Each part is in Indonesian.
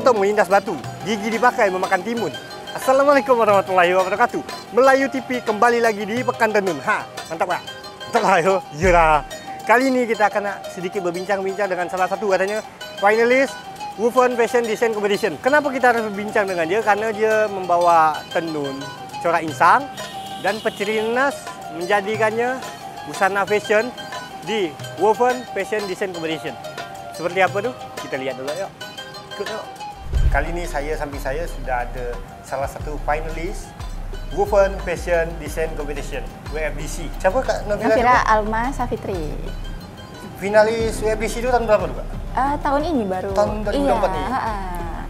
Jatuh melindas batu, gigi dipakai memakan timun. Assalamualaikum warahmatullahi wabarakatuh. Melayu TV kembali lagi di Pekan Tenun. Mantap Kak? Mantap lah yo. Iyalah. Kali ini kita akan sedikit berbincang-bincang dengan salah satu katanya finalis Woven Fashion Design Competition. Kenapa kita harus berbincang dengan dia? Karena dia membawa tenun corak insang dan Pecernas menjadikannya busana fashion di Woven Fashion Design Competition. Seperti apa tuh? Kita lihat dulu yuk. Ikut yuk. Kali ini samping saya sudah ada salah satu finalis Woven Fashion Design Competition WFDC. Siapa Kak Nabila? Nabila Alma Safitri. Finalis WFDC itu tahun berapa tuh Kak? Tahun ini baru. Tahun 2024 iya, nih?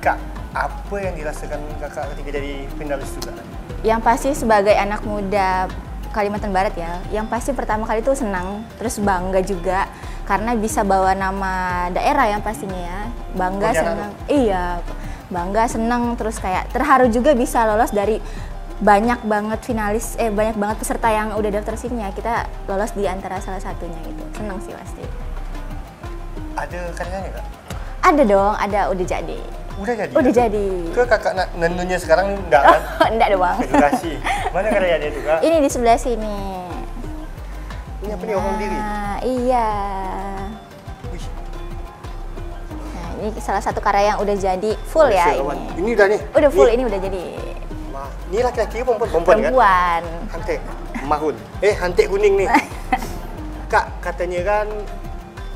Kak, apa yang dirasakan Kakak ketika jadi finalis itu Kak? Yang pasti sebagai anak muda Kalimantan Barat ya, yang pasti pertama kali itu senang, terus bangga juga karena bisa bawa nama daerah yang pastinya ya. Bangga, senang. Iya, bangga, senang, terus kayak terharu juga bisa lolos dari banyak banget finalis, banyak banget peserta yang udah daftar sini ya. Kita lolos di antara salah satunya gitu. Senang sih pasti. Ada karyanya Kak? Ada dong, ada, udah jadi. Udah jadi? Udah jadi. Ke Kakak nenunnya sekarang enggak kan? Enggak ada Bang. Edukasi. Mana karyanya itu Kak? Ini di sebelah sini. Ini apa nih, orang diri? Iya. Wih. Nah, ini salah satu karya yang udah jadi full ya ini. Ini udah nih? Udah full, ini udah jadi. Ini laki-laki perempuan kan? Perempuan. Hantik, mahun. Hantik kuning nih. Kak, katanya kan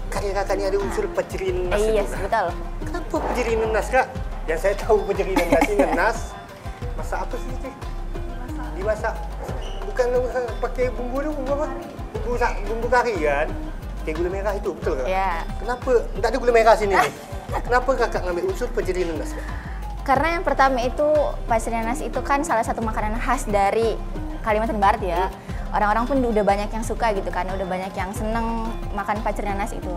kakak-kakaknya ada unsur pecerinas. Iya, itu, betul. Kenapa pecerinas Kak? Yang saya tahu pecerinas ini nenas. Masak apa sih itu? Dimasak. Bukan pakai bumbu itu, bumbu apa? Bumbu kari kan? Kayak gula merah itu, betul Kak? Iya. Kenapa? Enggak ada gula merah sini nih. Kenapa Kakak ngambil unsur pecerinas Kak? Karena yang pertama itu pecerinas itu kan salah satu makanan khas dari Kalimantan Barat ya. Orang-orang pun udah banyak yang suka gitu kan, udah banyak yang seneng makan pecerinas itu.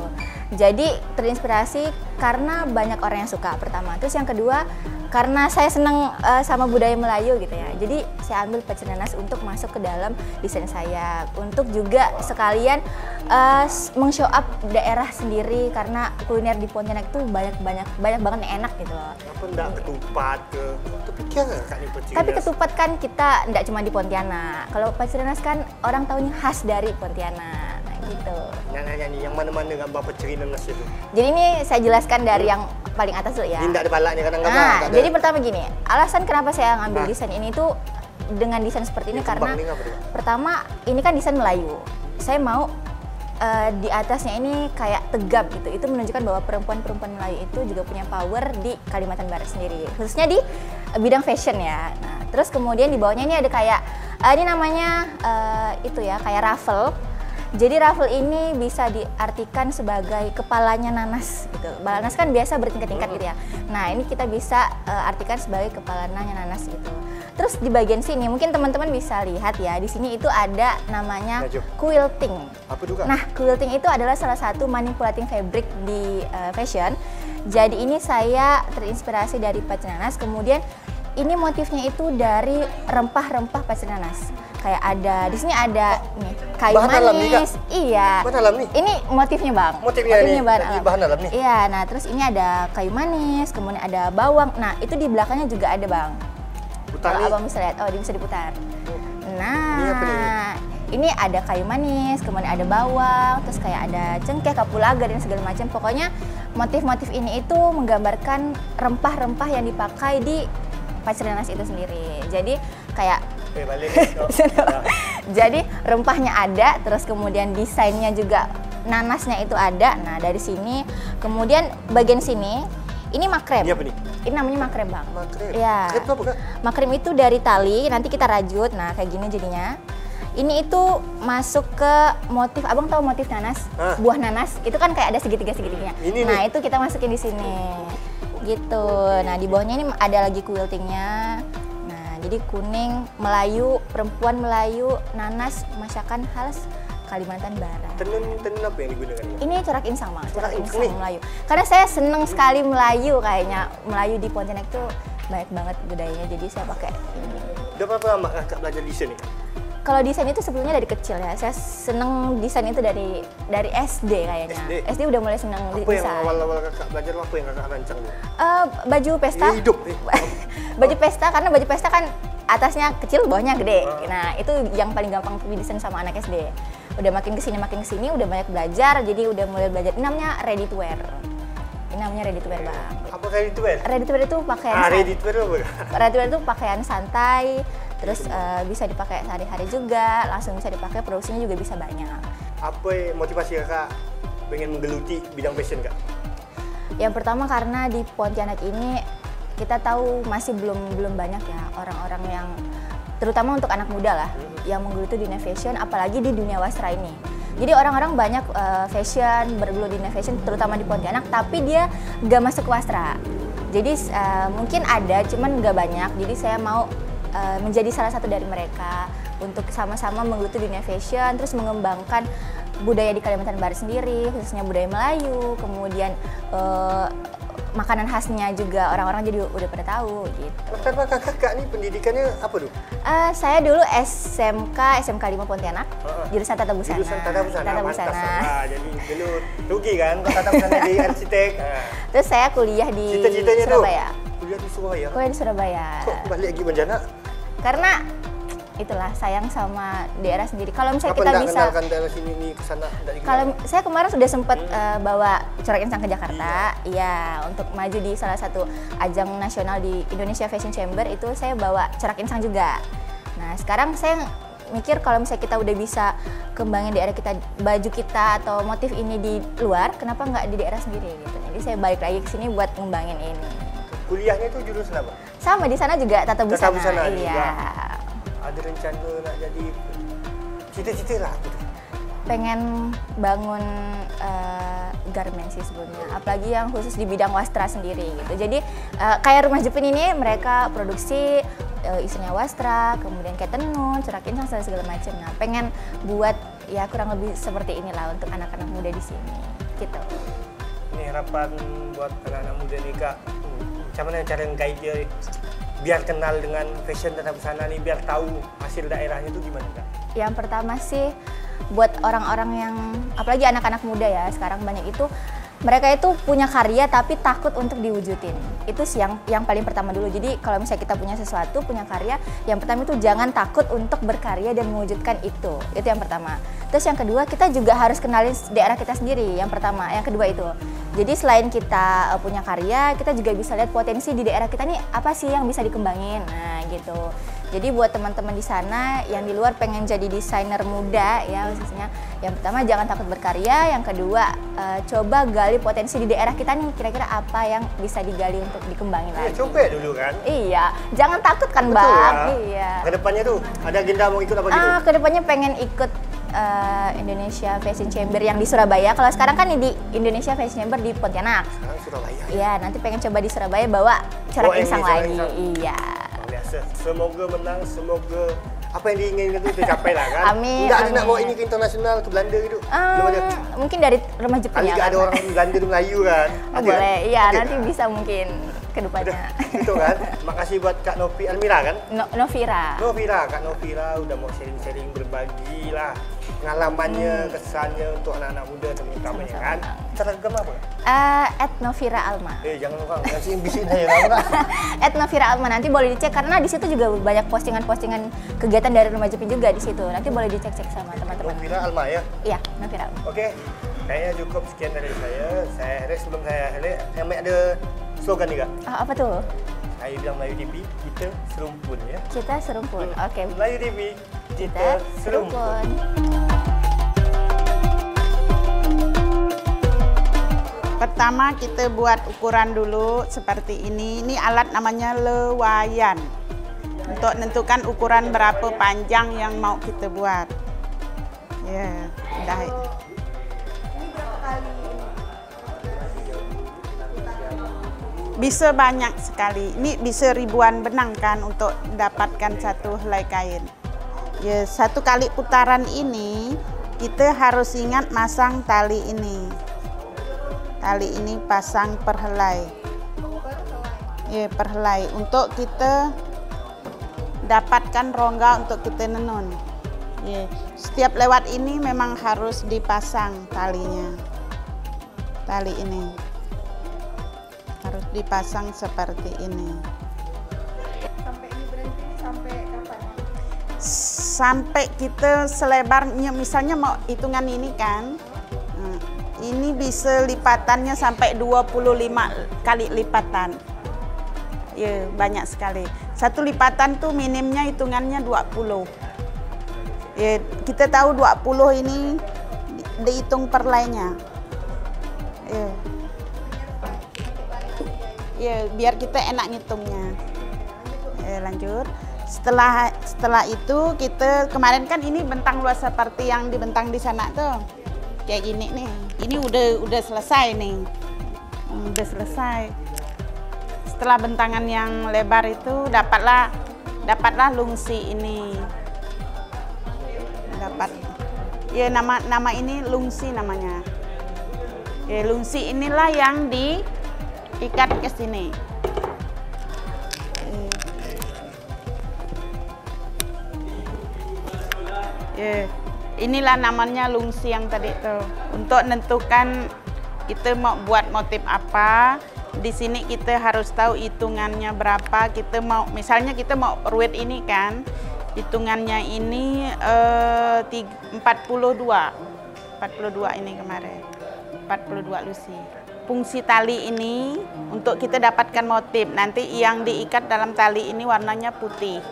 Jadi terinspirasi karena banyak orang yang suka pertama. Terus yang kedua, karena saya seneng sama budaya Melayu gitu ya. Jadi saya ambil pecerinas untuk masuk ke dalam desain saya. Untuk juga sekalian meng-show up daerah sendiri karena kuliner di Pontianak itu banyak banget yang enak gitu loh. Apa enggak ketupat ke? Tapi kira Kak nih pecerinas? Tapi ketupat kan kita enggak cuma di Pontianak. Kalau pecerinas kan orang tahunya khas dari Pontianak. Nah gitu. Nanya nih, yang mana-mana gambar pecerinas itu? Jadi ini saya jelaskan dari yang paling atas dulu ya. Ini enggak ada balaknya kadang-kadang. Nah, jadi pertama gini, alasan kenapa saya ngambil desain ini tuh dengan desain seperti ini karena pertama ini kan desain Melayu. Saya mau di atasnya ini kayak tegap gitu. Itu menunjukkan bahwa perempuan-perempuan Melayu itu juga punya power di Kalimantan Barat sendiri, khususnya di bidang fashion ya. Nah, terus kemudian di bawahnya ini ada kayak ini namanya itu ya kayak ruffle. Jadi ruffle ini bisa diartikan sebagai kepalanya nanas gitu. Nanas kan biasa bertingkat-tingkat gitu ya. Nah, ini kita bisa artikan sebagai kepalanya nanas gitu. Terus di bagian sini mungkin teman-teman bisa lihat ya, di sini itu ada namanya quilting. Apa itu Kak? Nah, quilting itu adalah salah satu manipulating fabric di fashion. Jadi ini saya terinspirasi dari pecerinas, kemudian ini motifnya itu dari rempah-rempah pecerinas. Kayak ada di sini ada nih kayu bahan manis. Alam nih, Kak? Iya. Bahan alam nih? Ini motifnya Bang. Motifnya nih, bahan alam nih? Iya, nah terus ini ada kayu manis, kemudian ada bawang. Nah, itu di belakangnya juga ada Bang. Kalau Abang bisa lihat, bisa diputar. Nah, ini ada kayu manis, kemudian ada bawang, terus kayak ada cengkeh, kapulaga dan segala macam. Pokoknya motif-motif ini itu menggambarkan rempah-rempah yang dipakai di pecerinas itu sendiri. Jadi kayak jadi rempahnya ada, terus kemudian desainnya juga nanasnya itu ada. Nah, dari sini, kemudian bagian sini ini makrem. Ini apa nih? Ini namanya makrem Bang. Makrem? Ya. Makrem itu apa Kak? Makrem itu dari tali, nanti kita rajut. Nah, kayak gini jadinya. Ini itu masuk ke motif, Abang tahu motif nanas? Buah nanas, itu kan kayak ada segitiga-segitiganya. Nah, itu kita masukin di sini. Gitu. Nah, di bawahnya ini ada lagi quiltingnya. Nah, jadi kuning, Melayu, perempuan Melayu, nanas, masakan khas Kalimantan Barat. Tenun apa yang digunakan? Ini corak insang Bang, corak insang Melayu. Karena saya seneng sekali Melayu, kayaknya Melayu di Pontianak tuh banyak banget budayanya, jadi saya pakai ini. Udah berapa lama Kakak belajar desain nih? Kalau desain itu sebetulnya dari kecil ya. Saya seneng desain itu dari SD kayaknya. SD udah mulai seneng desain. Apa yang awal-awal kakak belajar, apa yang kakak rancang? Baju pesta. Hidup. Baju pesta, karena baju pesta kan atasnya kecil, bawahnya gede. Nah, itu yang paling gampang didesain sama anak SD. Udah makin kesini, udah banyak belajar, jadi udah mulai belajar. Ini namanya ready to wear. Ini namanya ready to wear, Bang. Apa ready to wear? Ready to wear itu pakaian ready to wear apa? Ready to wear itu pakaian santai, terus bisa dipakai sehari-hari juga, langsung bisa dipakai, produksinya juga bisa banyak. Apa motivasi kakak pengen menggeluti bidang fashion, Kak? Yang pertama karena di Pontianak ini kita tahu masih belum banyak ya orang-orang yang, terutama untuk anak muda lah, yang menggeluti dunia fashion, apalagi di dunia wastra ini. Jadi orang-orang banyak fashion, bergelut di dunia fashion, terutama di Pontianak, tapi dia nggak masuk ke wastra. Jadi mungkin ada, cuman nggak banyak. Jadi saya mau menjadi salah satu dari mereka untuk sama-sama menggeluti dunia fashion, terus mengembangkan budaya di Kalimantan Barat sendiri, khususnya budaya Melayu, kemudian makanan khasnya juga orang-orang jadi udah pada tahu gitu. Karena kakak nih pendidikannya apa tuh? Saya dulu SMK 5 Pontianak, jurusan Tata Busana. Jurusan Tata Busana. Tata Busana. Jadi dulu rugi kan kalau Tata Busana di arsitek. Terus saya kuliah di Cita-citanya Surabaya. Kuliah di Surabaya. Kuliah di Surabaya. Kok balik lagi Banjana? Karena itulah sayang sama daerah sendiri. Kalau misalnya apa kita bisa kenalkan daerah sini nih ke sana dari kalau saya kemarin sudah sempat bawa Corak Insang ke Jakarta, iya, untuk maju di salah satu ajang nasional di Indonesia Fashion Chamber, itu saya bawa Corak Insang juga. Nah, sekarang saya mikir kalau misalnya kita udah bisa kembangin daerah kita, baju kita atau motif ini di luar, kenapa nggak di daerah sendiri gitu. Jadi saya balik lagi ke sini buat ngembangin ini. Kuliahnya itu jurusan apa? Sama di sana juga Tata Busana. Tata Busana iya. Juga. Ada rencana nak jadi cita-cita lah gitu. Pengen bangun garment sih sebenarnya, apalagi yang khusus di bidang wastra sendiri gitu. Jadi kayak Rumah Jepin ini mereka produksi isinya wastra, kemudian kayak tenun, corak insang, segala macam. Nah, pengen buat ya kurang lebih seperti inilah untuk anak-anak muda di sini gitu. Ini harapan buat anak-anak muda nih, Kak. Macam mana cara guide dia biar kenal dengan fashion Tata Busana nih, biar tahu hasil daerahnya itu gimana, Kak? Yang pertama sih buat orang-orang yang, apalagi anak-anak muda ya sekarang banyak itu, mereka itu punya karya tapi takut untuk diwujudin. Itu sih yang paling pertama dulu. Jadi kalau misalnya kita punya sesuatu, punya karya, yang pertama itu jangan takut untuk berkarya dan mewujudkan itu. Itu yang pertama. Terus yang kedua, kita juga harus kenalin daerah kita sendiri. Yang pertama, yang kedua itu. Jadi selain kita punya karya, kita juga bisa lihat potensi di daerah kita nih apa sih yang bisa dikembangin. Nah, gitu. Jadi buat teman-teman di sana yang di luar pengen jadi desainer muda ya khususnya, yang pertama jangan takut berkarya, yang kedua coba gali potensi di daerah kita nih, kira-kira apa yang bisa digali untuk dikembangin lagi. Coba dulu kan? Iya, jangan takut kan. Betul, Bang. ya. Iya. Kedepannya tuh ada agenda mau ikut apa gitu? Kedepannya pengen ikut Indonesia Fashion Chamber yang di Surabaya. Kalau sekarang kan di Indonesia Fashion Chamber di Pontianak. Sekarang Surabaya. Iya, nanti pengen coba di Surabaya bawa corak insang lagi. Iya. Biasa. Semoga menang, semoga apa yang diinginkan itu tercapai lah kan. Amin. Enggak ada nak bawa ini ke internasional, ke Belanda gitu. Belum ada. Mungkin dari Rumah Jepin Kali ya. ada orang Belanda di Melayu kan. Oh, boleh. Iya, nanti bisa mungkin ke depannya. Itu kan. Makasih buat Kak Novi Almira kan? Novira. Novira, Kak Novira udah mau sharing-sharing, berbagi lah pengalamannya, kesannya untuk anak-anak muda teman-temannya kan. Seragam apa? @Novira Alma. Jangan lupa kasih bisik saya kan. @Novira Alma, nanti boleh dicek karena di situ juga banyak postingan-postingan kegiatan dari Rumah Jepin juga di situ. Nanti boleh dicek-cek sama teman-teman. Novira Alma ya? Iya, Novira Alma. Oke, kayaknya cukup sekian dari saya. Saya akhirnya sebelum saya akhirnya ada slogan nih, Kak. Apa tuh? Saya bilang Melayu TV, kita serumpun ya. Kita serumpun. Oke. Melayu TV, kita serumpun. Pertama kita buat ukuran dulu seperti ini. Ini alat namanya lewayan. Untuk menentukan ukuran berapa panjang yang mau kita buat. Ya, udah. Bisa banyak sekali. Ini bisa ribuan benang kan untuk dapatkan satu helai kain. Ya, satu kali putaran ini kita harus ingat masang tali ini. Tali ini pasang per helai. Ya, per helai untuk kita dapatkan rongga untuk kita nenun. Ya, setiap lewat ini memang harus dipasang talinya. Tali ini harus dipasang seperti ini. Sampai ini berhenti sampai kapan? Sampai kita selebarnya, misalnya mau hitungan ini kan, ini bisa lipatannya sampai 25 kali lipatan. Ya, banyak sekali. Satu lipatan tuh minimnya hitungannya 20. Ya, kita tahu 20 ini dihitung per lainnya. Ya. Ya, biar kita enak ngitungnya. Ya, lanjut. Setelah itu kita kemarin kan ini bentang luas seperti yang dibentang di sana tuh. Kayak gini nih. Ini udah selesai nih. Udah selesai. Setelah bentangan yang lebar itu dapatlah lungsi ini. Dapat. Ya, nama ini lungsi namanya. Ya, lungsi inilah yang diikat ke sini. Ya, inilah namanya lungsi yang tadi tuh. Untuk menentukan kita mau buat motif apa, di sini kita harus tahu hitungannya berapa. Kita mau, misalnya kita mau ruwet ini kan, hitungannya ini 42 ini kemarin, 42 lusi. Fungsi tali ini untuk kita dapatkan motif. Nanti yang diikat dalam tali ini warnanya putih.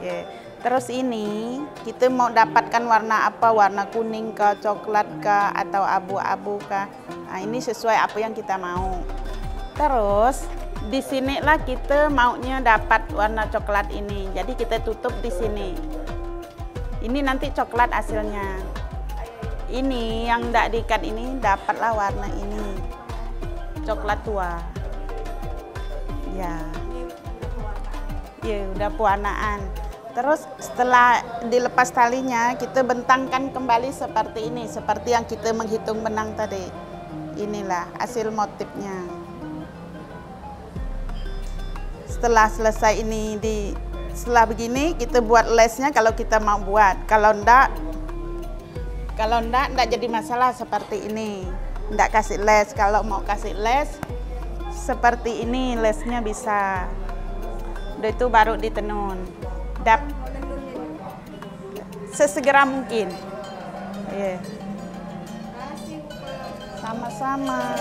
Yeah. Terus ini kita mau dapatkan warna apa, warna kuning kah, coklat kah, atau abu-abu kah. Nah, ini sesuai apa yang kita mau. Terus di sinilah kita maunya dapat warna coklat ini. Jadi kita tutup di sini. Ini nanti coklat hasilnya. Ini yang tidak diikat ini dapatlah warna ini, coklat tua. Ya, ya udah pewarnaan. Terus setelah dilepas talinya, kita bentangkan kembali seperti ini, seperti yang kita menghitung benang tadi. Inilah hasil motifnya. Setelah selesai ini, setelah begini kita buat lesnya kalau kita mau buat. Kalau enggak jadi masalah seperti ini. Enggak kasih les. Kalau mau kasih les seperti ini, lesnya bisa. Udah itu baru ditenun. Sesegera mungkin. Yeah. Sama-sama.